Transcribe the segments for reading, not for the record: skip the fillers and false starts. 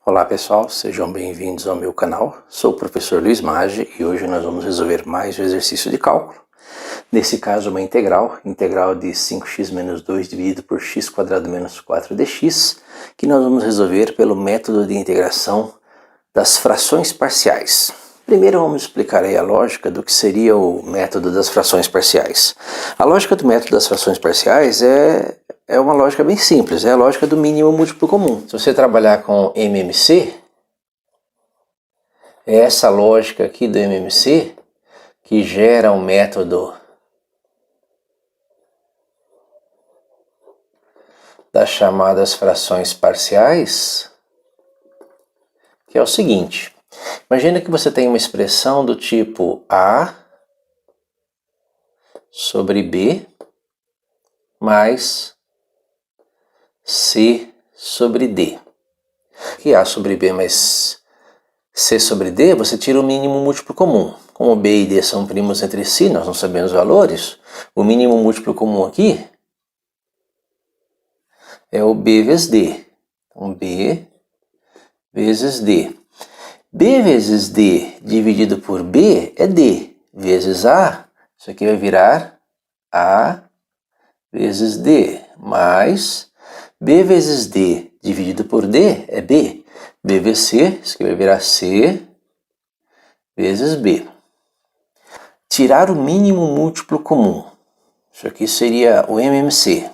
Olá pessoal, sejam bem-vindos ao meu canal. Sou o professor Luiz Maggi e hoje nós vamos resolver mais um exercício de cálculo. Nesse caso uma integral de 5x menos 2 dividido por x quadrado menos 4dx, que nós vamos resolver pelo método de integração das frações parciais. Primeiro vamos explicar aí a lógica do que seria o método das frações parciais. A lógica do método das frações parciais é uma lógica bem simples, é a lógica do mínimo múltiplo comum. Se você trabalhar com MMC, é essa lógica aqui do MMC que gera o método das chamadas frações parciais, que é o seguinte. Imagina que você tem uma expressão do tipo A sobre B mais C sobre D. Que A sobre B mais C sobre D, você tira o mínimo múltiplo comum. Como B e D são primos entre si, nós não sabemos os valores, o mínimo múltiplo comum aqui é o B vezes D. Então B vezes D. B vezes D dividido por B é D vezes A. Isso aqui vai virar A vezes D mais B vezes D dividido por D é B. B vezes C, isso aqui vai virar C vezes B. Tirar o mínimo múltiplo comum. Isso aqui seria o MMC.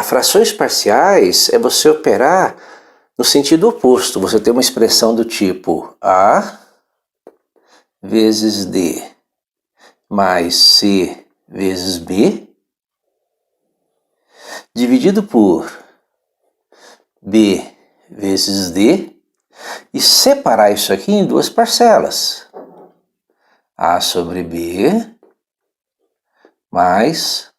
Frações parciais é você operar no sentido oposto. Você tem uma expressão do tipo A vezes D mais C vezes B dividido por B vezes D e separar isso aqui em duas parcelas. A sobre B mais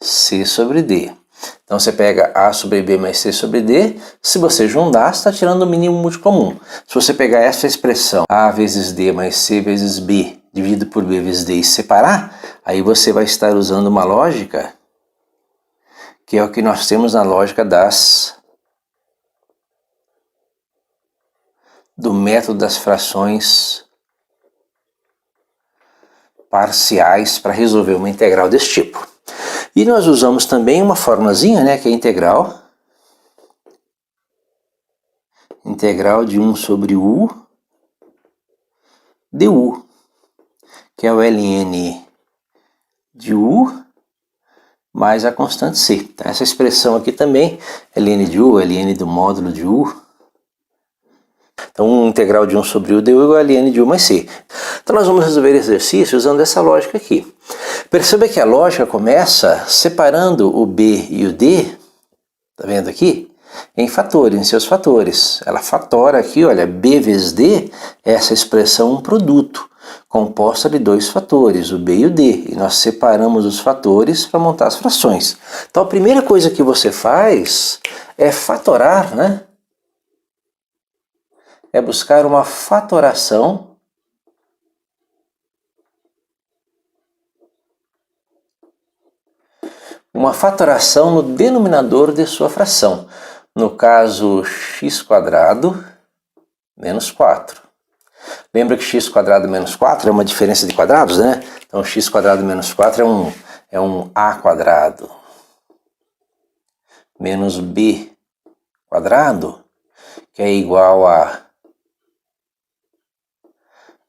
C sobre D. Então você pega A sobre B mais C sobre D, se você juntar, você está tirando o mínimo múltiplo comum. Se você pegar essa expressão A vezes D mais C vezes B dividido por B vezes D e separar, aí você vai estar usando uma lógica que é o que nós temos na lógica do método das frações parciais para resolver uma integral desse tipo. E nós usamos também uma formulazinha, né, que é integral de 1 sobre U du, que é o ln de U mais a constante C. Então, essa expressão aqui também, ln de U, ln do módulo de U. Então, integral de 1 sobre U du igual a ln de U mais C. Então, nós vamos resolver esse exercício usando essa lógica aqui. Perceba que a lógica começa separando o B e o D, tá vendo aqui? Em fatores, em seus fatores. Ela fatora aqui, olha, B vezes D é essa expressão um produto, composta de dois fatores, o B e o D. E nós separamos os fatores para montar as frações. Então a primeira coisa que você faz é fatorar, né? É buscar uma fatoração no denominador de sua fração. No caso, x² menos 4. Lembra que x² menos 4 é uma diferença de quadrados, né? Então x² menos 4 é um a² menos b², que é igual a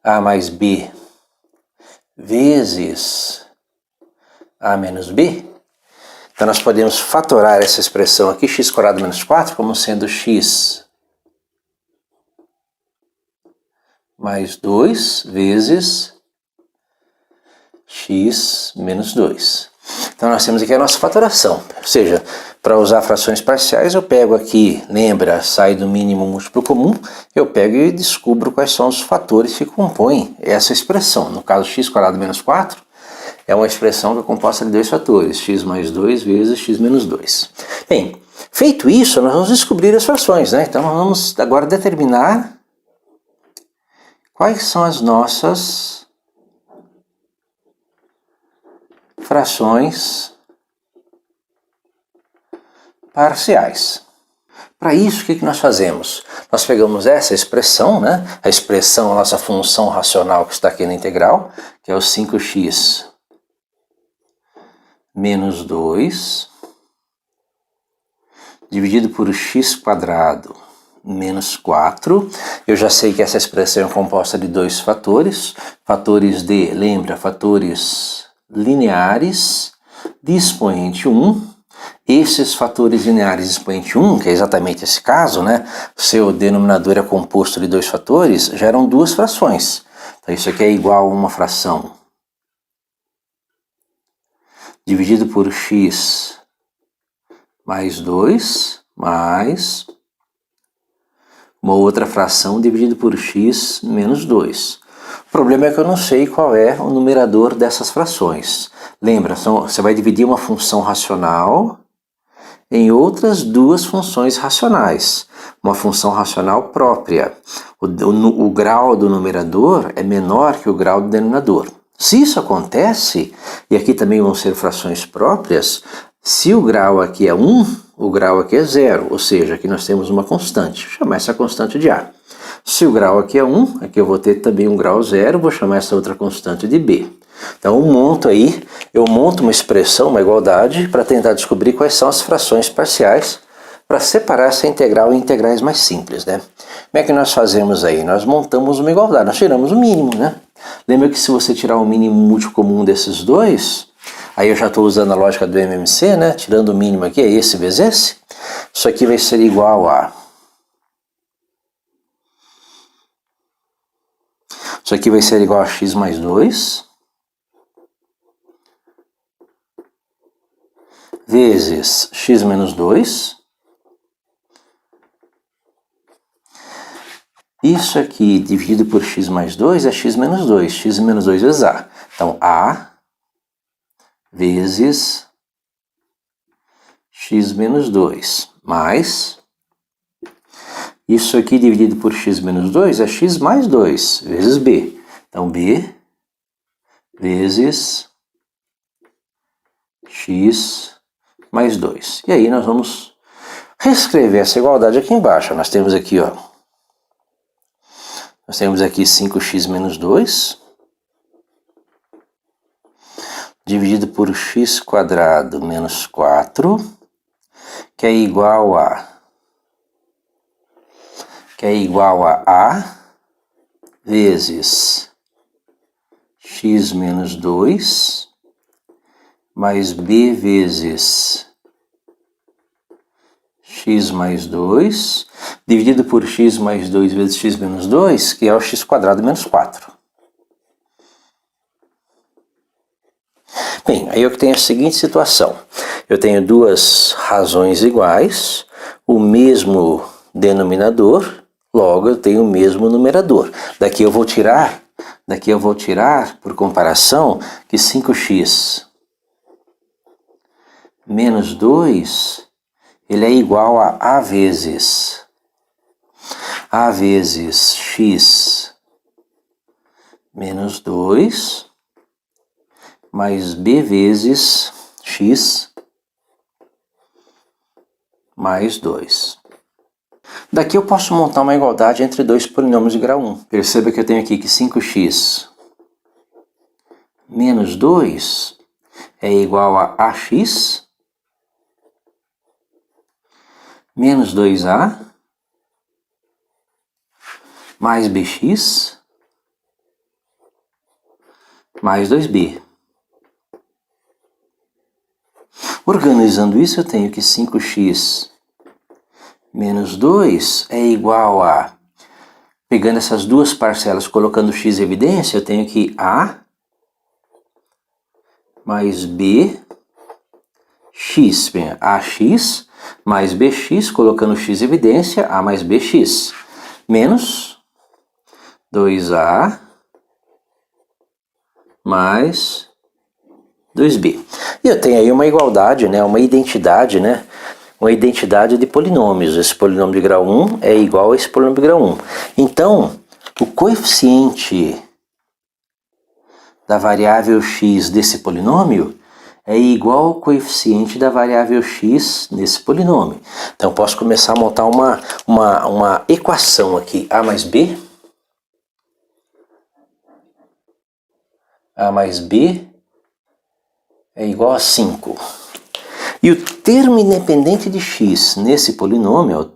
a mais b vezes a menos b. Então nós podemos fatorar essa expressão aqui, x² menos 4, como sendo x mais 2 vezes x menos 2. Então nós temos aqui a nossa fatoração, ou seja, para usar frações parciais eu pego aqui, lembra, sai do mínimo múltiplo comum, eu pego e descubro quais são os fatores que compõem essa expressão. No caso, x² menos 4 é uma expressão que é composta de dois fatores, x mais 2 vezes x menos 2. Bem, feito isso, nós vamos descobrir as frações, né? Então nós vamos agora determinar quais são as nossas frações parciais. Para isso, o que nós fazemos? Nós pegamos essa expressão, né? A expressão, a nossa função racional que está aqui na integral, que é o 5x menos 2, dividido por x quadrado menos 4. Eu já sei que essa expressão é composta de dois fatores. Fatores de, lembra, fatores lineares de expoente 1. Esses fatores lineares de expoente 1, que é exatamente esse caso, né? Seu denominador é composto de dois fatores, geram duas frações. Então isso aqui é igual a uma fração dividido por x mais 2, mais uma outra fração dividido por x menos 2. O problema é que eu não sei qual é o numerador dessas frações. Lembra, você vai dividir uma função racional em outras duas funções racionais. Uma função racional própria. O grau do numerador é menor que o grau do denominador. Se isso acontece, e aqui também vão ser frações próprias, se o grau aqui é 1, o grau aqui é 0, ou seja, aqui nós temos uma constante, vou chamar essa constante de A. Se o grau aqui é 1, aqui eu vou ter também um grau 0, vou chamar essa outra constante de B. Então eu monto uma expressão, uma igualdade, para tentar descobrir quais são as frações parciais, para separar essa integral em integrais mais simples, né? Como é que nós fazemos aí? Nós montamos uma igualdade, nós tiramos o mínimo, né? Lembra que se você tirar o mínimo múltiplo comum desses dois, aí eu já estou usando a lógica do MMC, né? Tirando o mínimo aqui, é esse vezes esse. Isso aqui vai ser igual a... Isso aqui vai ser igual a x mais 2. Vezes x menos 2. Isso aqui dividido por x mais 2 é x menos 2. X menos 2 vezes A. Então, A vezes x menos 2 mais... Isso aqui dividido por x menos 2 é x mais 2 vezes B. Então, B vezes x mais 2. E aí nós vamos reescrever essa igualdade aqui embaixo. Nós temos aqui, ó, nós temos aqui 5x menos 2 dividido por x quadrado menos 4, que é igual a A vezes x menos 2 mais B vezes x mais 2, dividido por x mais 2 vezes x menos 2, que é o x quadrado menos 4. Bem, aí eu tenho a seguinte situação. Eu tenho duas razões iguais, o mesmo denominador, logo eu tenho o mesmo numerador. Daqui eu vou tirar, por comparação, que 5x menos 2, ele é igual a A vezes x menos 2 mais B vezes x mais 2. Daqui eu posso montar uma igualdade entre dois polinômios de grau 1. Perceba que eu tenho aqui que 5x menos 2 é igual a AX menos 2A mais BX mais 2B. Organizando isso, eu tenho que 5x menos 2 é igual a... Pegando essas duas parcelas, colocando x em evidência, eu tenho que A mais B x. Bem, AX mais BX, colocando x em evidência, A mais BX. Menos 2A mais 2B. E eu tenho aí uma igualdade, né? Uma identidade, né? Uma identidade de polinômios. Esse polinômio de grau 1 é igual a esse polinômio de grau 1. Então, o coeficiente da variável x desse polinômio é igual ao coeficiente da variável x nesse polinômio. Então eu posso começar a montar uma equação aqui. A mais b é igual a 5. E o termo independente de x nesse polinômio,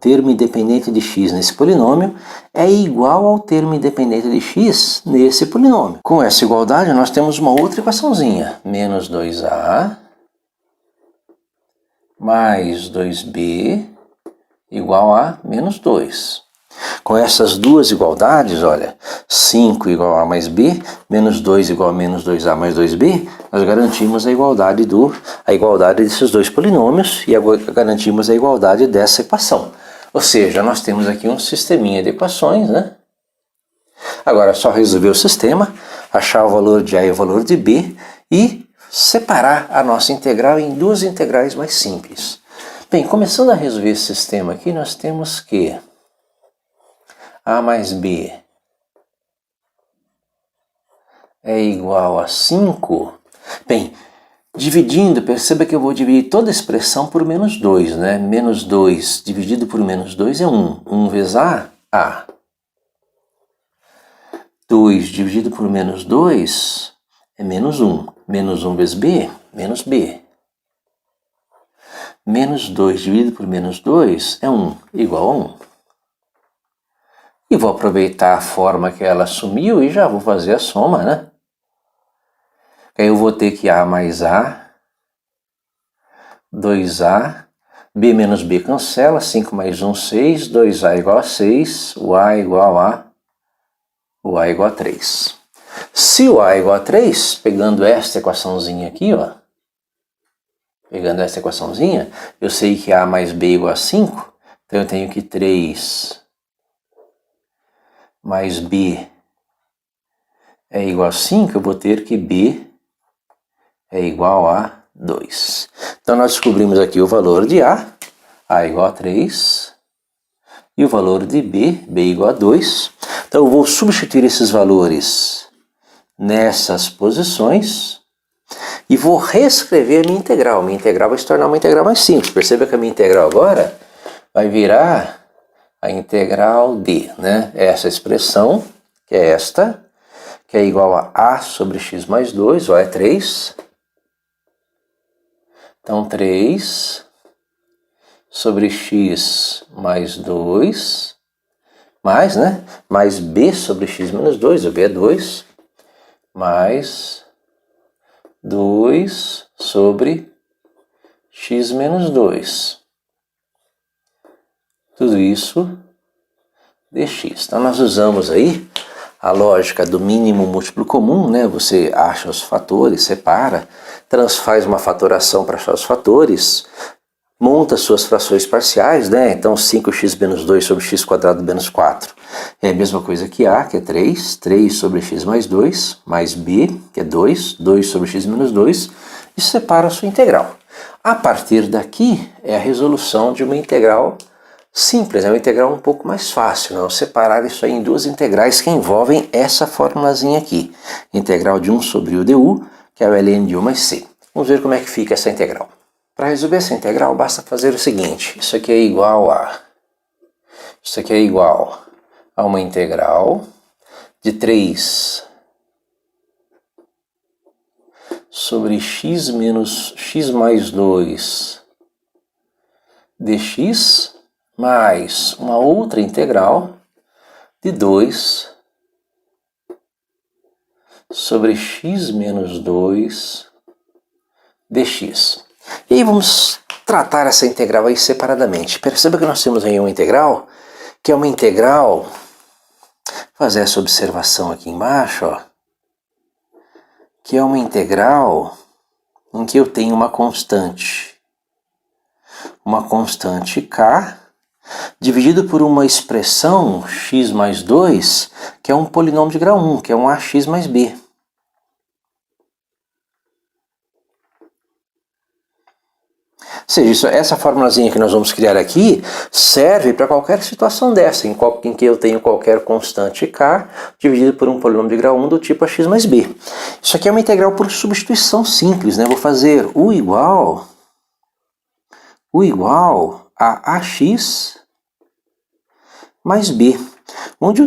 é igual ao termo independente de x nesse polinômio. Com essa igualdade, nós temos uma outra equaçãozinha. Menos 2a mais 2b igual a menos 2. Com essas duas igualdades, olha, 5 igual a A mais B, menos 2 igual a menos 2A mais 2B, nós garantimos a igualdade desses dois polinômios e garantimos a igualdade dessa equação. Ou seja, nós temos aqui um sisteminha de equações, né? Agora é só resolver o sistema, achar o valor de A e o valor de B e separar a nossa integral em duas integrais mais simples. Bem, começando a resolver esse sistema aqui, nós temos que A mais B é igual a 5. Bem, dividindo, perceba que eu vou dividir toda a expressão por menos 2, né? Menos 2 dividido por menos 2 é 1. 1 vezes A. 2 dividido por menos 2 é menos 1. Menos 1 vezes B, menos B. Menos 2 dividido por menos 2 é 1, igual a 1. E vou aproveitar a forma que ela assumiu e já vou fazer a soma, né? Aí eu vou ter que A mais A, 2A, B menos B cancela, 5 mais 1, 6, 2A igual a 6, o A igual a 3. Se o A é igual a 3, pegando esta equaçãozinha aqui, ó, eu sei que A mais B é igual a 5, então eu tenho que 3 mais B é igual a 5, eu vou ter que B é igual a 2. Então nós descobrimos aqui o valor de A é igual a 3, e o valor de B é igual a 2. Então eu vou substituir esses valores nessas posições e vou reescrever a minha integral. Minha integral vai se tornar uma integral mais simples. Perceba que a minha integral agora vai virar a integral de, né? Essa expressão, que é esta, que é igual a sobre x mais 2, é 3. Então 3 sobre x mais 2, mais, né? Mais b sobre x menos 2, o b é 2, mais 2 sobre x menos 2. Tudo isso dx. Então nós usamos aí a lógica do mínimo múltiplo comum, né? Você acha os fatores, separa, faz uma fatoração para achar os fatores, monta suas frações parciais, né? Então 5x menos 2 sobre x quadrado menos 4 é a mesma coisa que A, que é 3, 3 sobre x mais 2, mais B, que é 2, 2 sobre x menos 2, e separa a sua integral. A partir daqui é a resolução de uma integral simples, é uma integral um pouco mais fácil, não? Separar isso aí em duas integrais que envolvem essa formulazinha aqui. Integral de 1 sobre u du, que é o ln de 1 mais c. Vamos ver como é que fica essa integral. Para resolver essa integral, basta fazer o seguinte. Isso aqui é igual a uma integral de 3 sobre x menos x mais 2 dx, mais uma outra integral de 2 sobre x menos 2 dx. E aí vamos tratar essa integral aí separadamente. Perceba que nós temos aí uma integral, que é uma integral, vou fazer essa observação aqui embaixo, ó, que é uma integral em que eu tenho uma constante k, dividido por uma expressão x mais 2, que é um polinômio de grau 1, que é um ax mais b. seja, essa formulazinha que nós vamos criar aqui serve para qualquer situação dessa, em que eu tenho qualquer constante k dividido por um polinômio de grau 1 do tipo ax mais b. Isso aqui é uma integral por substituição simples, né? Vou fazer u igual a ax mais b, onde o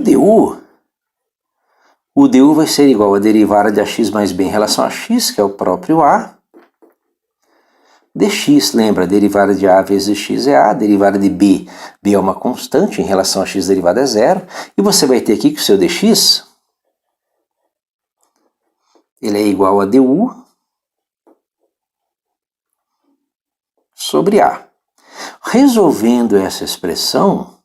du vai ser igual a derivada de ax mais b em relação a x, que é o próprio a, dx, lembra, a derivada de a vezes x é a, a derivada de b é uma constante, em relação a x a derivada é zero, e você vai ter aqui que o seu dx, ele é igual a du sobre a. Resolvendo essa expressão,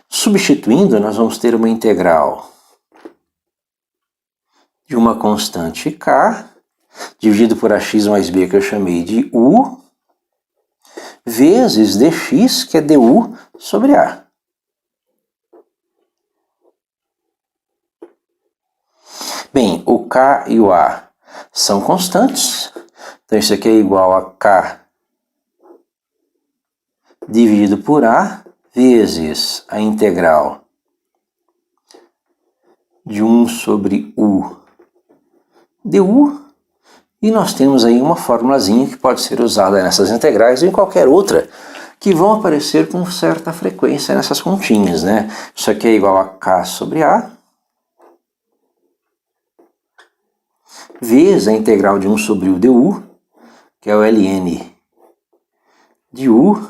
substituindo, nós vamos ter uma integral de uma constante k, dividido por ax mais b, que eu chamei de u, vezes dx, que é du sobre a. Bem, o k e o a são constantes, então isso aqui é igual a k dividido por a, vezes a integral de 1 sobre u du, e nós temos aí uma formulazinha que pode ser usada nessas integrais ou em qualquer outra, que vão aparecer com certa frequência nessas continhas, né? Isso aqui é igual a k sobre a, vezes a integral de 1 sobre u du, que é o ln de u,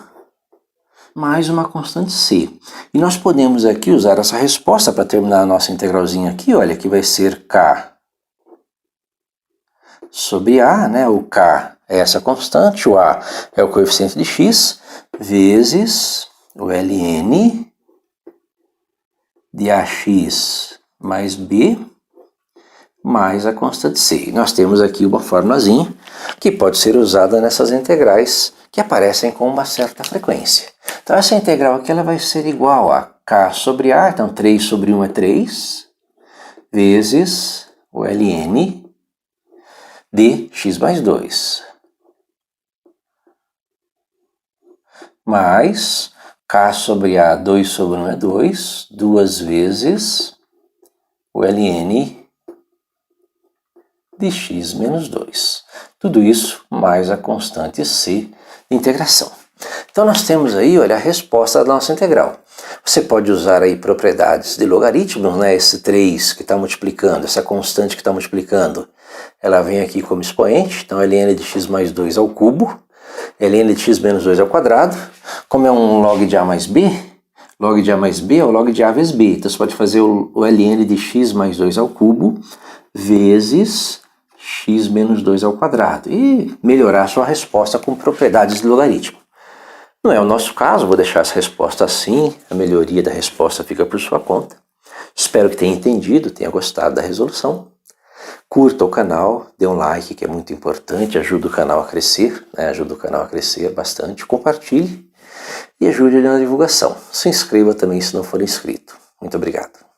mais uma constante c. E nós podemos aqui usar essa resposta para terminar a nossa integralzinha aqui, olha, que vai ser k sobre a, né? O k é essa constante, o a é o coeficiente de x, vezes o ln de ax mais b, mais a constante c. Nós temos aqui uma formulazinha que pode ser usada nessas integrais que aparecem com uma certa frequência. Então essa integral aqui ela vai ser igual a k sobre a, então 3 sobre 1 é 3, vezes o ln de x mais 2, mais k sobre a, 2 sobre 1 é 2, 2 vezes o ln de x menos 2. Tudo isso mais a constante c de integração. Então nós temos aí, olha, a resposta da nossa integral. Você pode usar aí propriedades de logaritmos, né? Esse 3 que está multiplicando, essa constante que está multiplicando, ela vem aqui como expoente, então ln de x mais 2 ao cubo, ln de x menos 2 ao quadrado. Como é um log de a mais b, log de a mais b é o log de a vezes b, então você pode fazer o ln de x mais 2 ao cubo, vezes x menos 2 ao quadrado, e melhorar a sua resposta com propriedades de logaritmo. Não é o nosso caso, vou deixar essa resposta assim, a melhoria da resposta fica por sua conta. Espero que tenha entendido, tenha gostado da resolução. Curta o canal, dê um like, que é muito importante, ajuda o canal a crescer, né? Ajuda o canal a crescer bastante. Compartilhe e ajude na divulgação. Se inscreva também se não for inscrito. Muito obrigado.